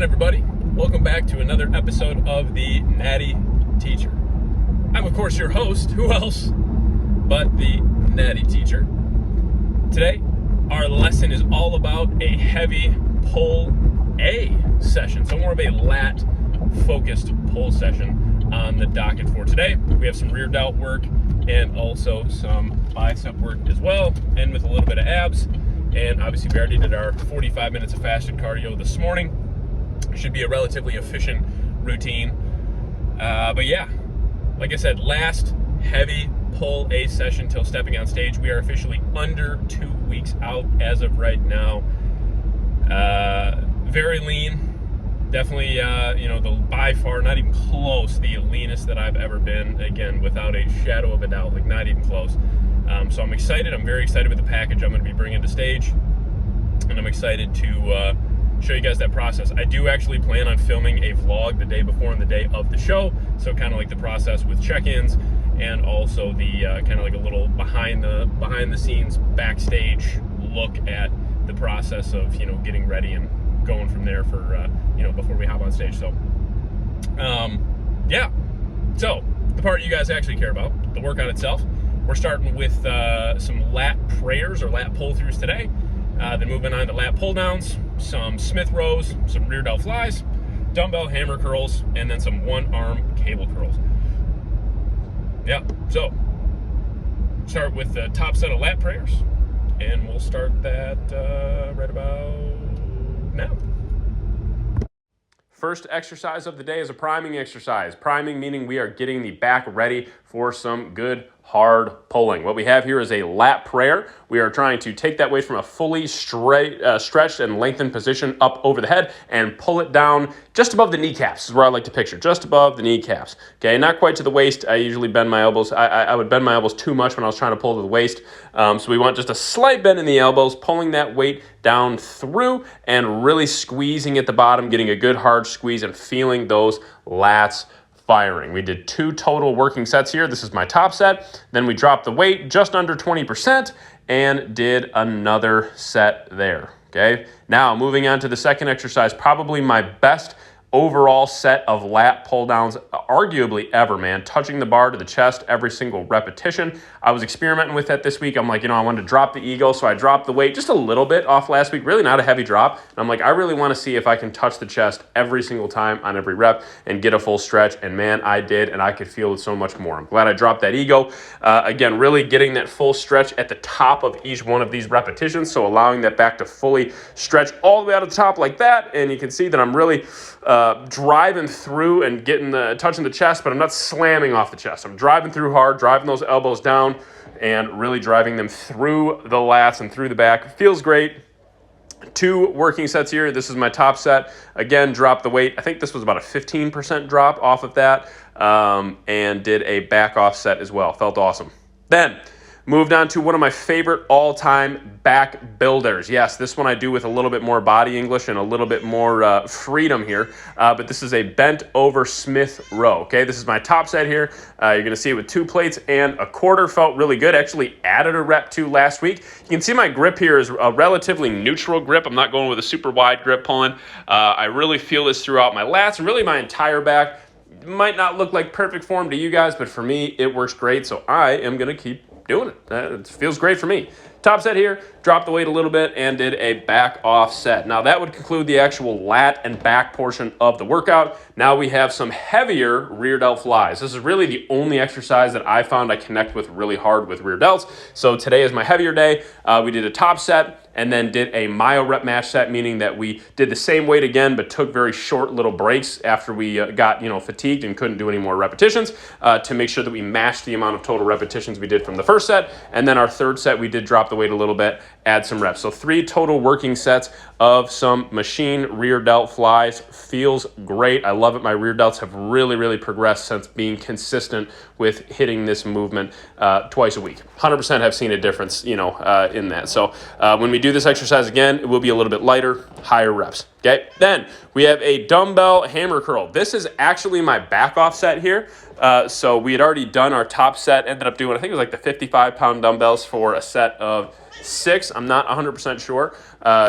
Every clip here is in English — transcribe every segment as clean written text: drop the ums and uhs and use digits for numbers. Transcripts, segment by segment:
everybody? Welcome back to another episode of the Natty Teacher. I'm, of course, your host. Who else but the Natty Teacher? Today, our lesson is all about a heavy pull A session. So more of a lat-focused pull session on the docket for today. We have some rear delt work and also some bicep work as well, and with a little bit of abs. And obviously we already did our 45 minutes of fasted cardio this morning. Should be a relatively efficient routine. But yeah, like I said, last heavy pull A session till stepping on stage. We are officially under 2 weeks out as of right now. Very lean. Definitely, by far, not even close, the leanest that I've ever been. Again, without a shadow of a doubt, like not even close. So I'm excited. I'm very excited with the package I'm going to be bringing to stage. And I'm excited to show you guys that process. I do actually plan on filming a vlog the day before and the day of the show. So kind of like the process with check-ins and also the kind of like a little behind the scenes backstage look at the process of, getting ready and going from there for, before we hop on stage. So, yeah. So the part you guys actually care about, the workout itself. We're starting with some lat prayers or lat pull-throughs today. Then moving on to lat pull-downs, some Smith rows, some rear delt flies, dumbbell hammer curls, and then some one-arm cable curls. Yeah, so start with the top set of lat prayers, and we'll start that right about now. First exercise of the day is a priming exercise. Priming meaning we are getting the back ready for some good hard pulling. What we have here is a lat prayer. We are trying to take that weight from a fully stretched and lengthened position up over the head and pull it down just above the kneecaps. This is where I like to picture, just above the kneecaps. Okay, not quite to the waist. I usually bend my elbows. I would bend my elbows too much when I was trying to pull to the waist. So we want just a slight bend in the elbows, pulling that weight down through and really squeezing at the bottom, getting a good hard squeeze and feeling those lats firing. We did 2 total working sets here. This is my top set. Then we dropped the weight just under 20% and did another set there. Okay. Now moving on to the second exercise, probably my best overall set of lat pull downs arguably ever, man. Touching the bar to the chest every single repetition. I was experimenting with that this week. I'm like, I wanted to drop the ego, so I dropped the weight just a little bit off last week, really not a heavy drop. And I'm like, I really want to see if I can touch the chest every single time on every rep and get a full stretch. And man, I did, and I could feel it so much more. I'm glad I dropped that ego. Again, really getting that full stretch at the top of each one of these repetitions, so allowing that back to fully stretch all the way out of the top like that. And you can see that I'm really driving through and touching the chest, but I'm not slamming off the chest. I'm driving through hard, driving those elbows down, and really driving them through the lats and through the back. Feels great. 2 working sets here. This is my top set. Again, dropped the weight. I think this was about a 15% drop off of that, and did a back off set as well. Felt awesome. Then moved on to one of my favorite all-time back builders. Yes, this one I do with a little bit more body English and a little bit more freedom here, but this is a bent over Smith row. Okay, this is my top set here. You're going to see it with 2 plates and a quarter. Felt really good. Actually added a rep to last week. You can see my grip here is a relatively neutral grip. I'm not going with a super wide grip pulling. I really feel this throughout my lats and really my entire back. Might not look like perfect form to you guys, but for me, it works great, so I am going to keep doing it. It feels great for me. Top set here, dropped the weight a little bit and did a back off set. Now that would conclude the actual lat and back portion of the workout. Now we have some heavier rear delt flies. This is really the only exercise that I found I connect with really hard with rear delts. So today is my heavier day. We did a top set and then did a myo rep match set, meaning that we did the same weight again, but took very short little breaks after we got fatigued and couldn't do any more repetitions to make sure that we matched the amount of total repetitions we did from the first set. And then our third set, we did drop the weight a little bit, add some reps. So 3 total working sets of some machine rear delt flies. Feels great. I love it. My rear delts have really, really progressed since being consistent with hitting this movement twice a week. 100% have seen a difference, in that. So when we do this exercise again, it will be a little bit lighter, higher reps. Okay, then we have a dumbbell hammer curl. This is actually my back off set here. So we had already done our top set, ended up doing, I think it was like the 55-pound dumbbells for a set of 6. I'm not 100% sure.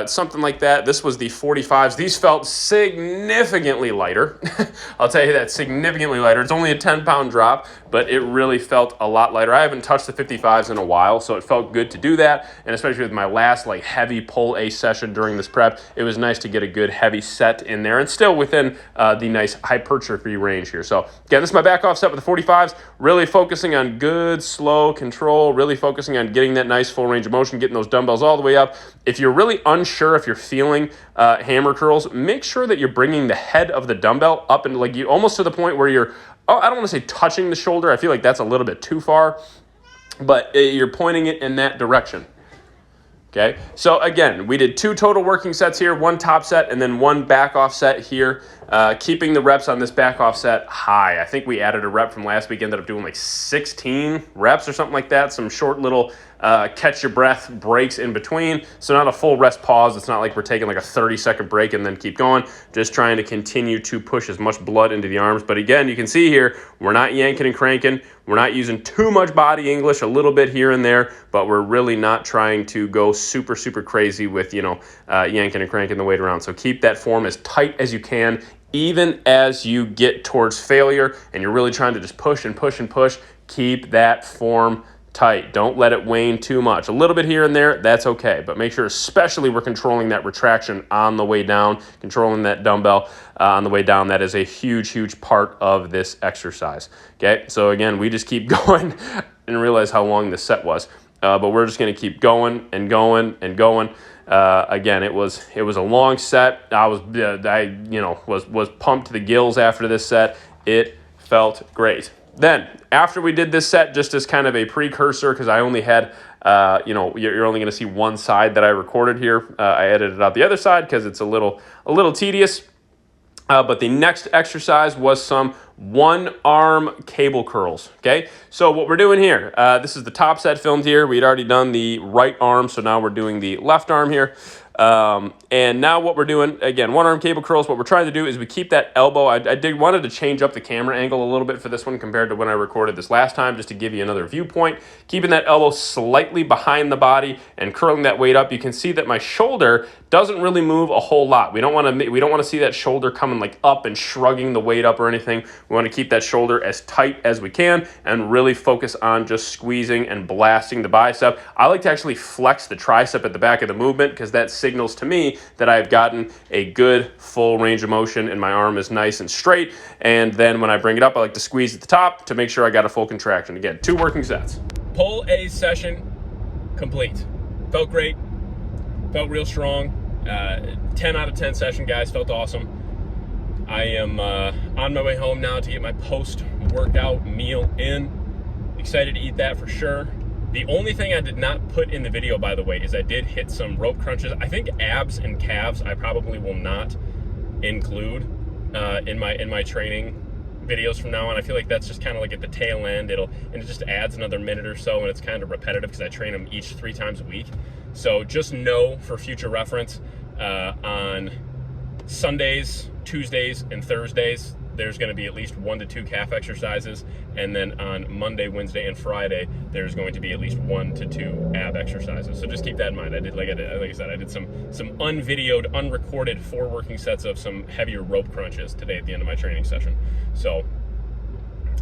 Something like that. This was the 45s. These felt significantly lighter. I'll tell you that, significantly lighter. It's only a 10-pound drop, but it really felt a lot lighter. I haven't touched the 55s in a while, so it felt good to do that. And especially with my last like heavy pull A session during this prep, it was nice to get a good heavy set in there and still within the nice hypertrophy range here. So again, this is my back off set with the 45s, really focusing on good, slow control, really focusing on getting that nice full range of motion, getting those dumbbells all the way up. If you're really unsure if you're feeling hammer curls, make sure that you're bringing the head of the dumbbell up and like you almost to the point where you're, I don't want to say touching the shoulder. I feel like that's a little bit too far, but you're pointing it in that direction. Okay, so again, we did 2 total working sets here, 1 top set and then 1 back off set here, keeping the reps on this back off set high. I think we added a rep from last week, ended up doing like 16 reps or something like that, some short little catch your breath breaks in between. So not a full rest pause. It's not like we're taking like a 30-second break and then keep going, just trying to continue to push as much blood into the arms. But again, you can see here, we're not yanking and cranking. We're not using too much body English, a little bit here and there, but we're really not trying to go super, super crazy with, yanking and cranking the weight around. So keep that form as tight as you can, even as you get towards failure and you're really trying to just push and push and push. Keep that form tight. Don't let it wane too much. A little bit here and there, that's okay, but make sure especially we're controlling that retraction on the way down, controlling that dumbbell on the way down. That is a huge, huge part of this exercise. Okay, so again, we just keep going. I didn't realize how long this set was, but we're just going to keep going and going and going. Again, it was a long set. I was pumped to the gills after this set. It felt great. Then, after we did this set, just as kind of a precursor, because I only had, you're only going to see one side that I recorded here. I edited out the other side because it's a little tedious. But the next exercise was some one-arm cable curls, okay? So what we're doing here, this is the top set filmed here. We had already done the right arm, so now we're doing the left arm here. And now what we're doing, again, one-arm cable curls, what we're trying to do is we keep that elbow. I wanted to change up the camera angle a little bit for this one compared to when I recorded this last time, just to give you another viewpoint. Keeping that elbow slightly behind the body and curling that weight up. You can see that my shoulder doesn't really move a whole lot. We don't want to see that shoulder coming like up and shrugging the weight up or anything. We want to keep that shoulder as tight as we can and really focus on just squeezing and blasting the bicep. I like to actually flex the tricep at the back of the movement because that signals to me that I've gotten a good full range of motion and my arm is nice and straight. And then when I bring it up, I like to squeeze at the top to make sure I got a full contraction. Again, 2 working sets. Pull A session complete. Felt great. Felt real strong. 10 out of 10 session, guys. Felt awesome. I am on my way home now to get my post-workout meal in. Excited to eat that for sure. The only thing I did not put in the video, by the way, is I did hit some rope crunches. I think abs and calves I probably will not include in my training videos from now on. I feel like that's just kind of like at the tail end. And it just adds another minute or so, and it's kind of repetitive because I train them each 3 times a week. So just know for future reference, on Sundays, Tuesdays, and Thursdays, there's going to be at least 1 to 2 calf exercises, and then on Monday, Wednesday, and Friday, there's going to be at least 1 to 2 ab exercises. So just keep that in mind. I did, like I said, I did some unvideoed, unrecorded 4 working sets of some heavier rope crunches today at the end of my training session. So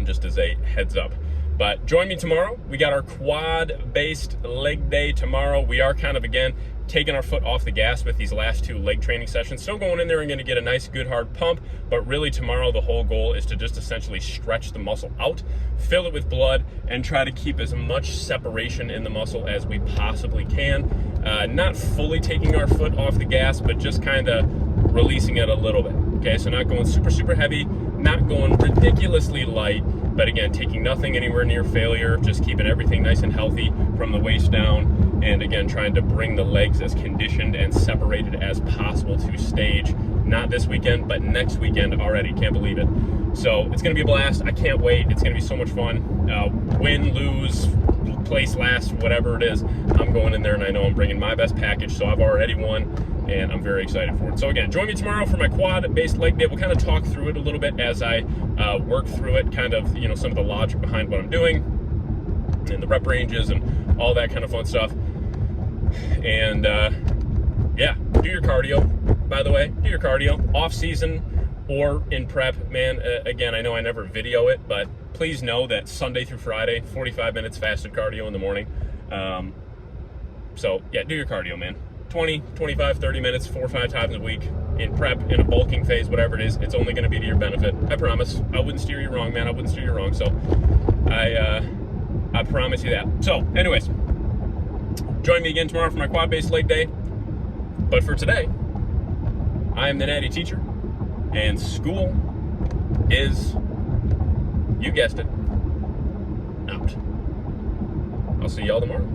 just as a heads up. But join me tomorrow. We got our quad-based leg day tomorrow. We are kind of, again, taking our foot off the gas with these last 2 leg training sessions. Still going in there and going to get a nice, good, hard pump. But really tomorrow, the whole goal is to just essentially stretch the muscle out, fill it with blood, and try to keep as much separation in the muscle as we possibly can. Not fully taking our foot off the gas, but just kind of releasing it a little bit. Okay, so not going super, super heavy, not going ridiculously light, but again, taking nothing anywhere near failure, just keeping everything nice and healthy from the waist down, and again, trying to bring the legs as conditioned and separated as possible to stage, not this weekend, but next weekend already. Can't believe it. So it's going to be a blast. I can't wait. It's going to be so much fun. Win, lose, place last, whatever it is, I'm going in there and I know I'm bringing my best package. So I've already won and I'm very excited for it. So again, join me tomorrow for my quad-based leg day. We'll kind of talk through it a little bit as I work through it, kind of, you know, some of the logic behind what I'm doing and the rep ranges and all that kind of fun stuff. And yeah, do your cardio, by the way. Do your cardio off season or in prep, man. Again, I know I never video it, but please know that Sunday through Friday, 45 minutes fasted cardio in the morning. So yeah, do your cardio, man. 20, 25, 30 minutes, 4 or 5 times a week in prep, in a bulking phase, whatever it is. It's only going to be to your benefit. I promise. I wouldn't steer you wrong, man. I wouldn't steer you wrong. So I promise you that. So anyways, join me again tomorrow for my quad-based leg day. But for today, I am the Natty Teacher, and school is, you guessed it, out. I'll see y'all tomorrow.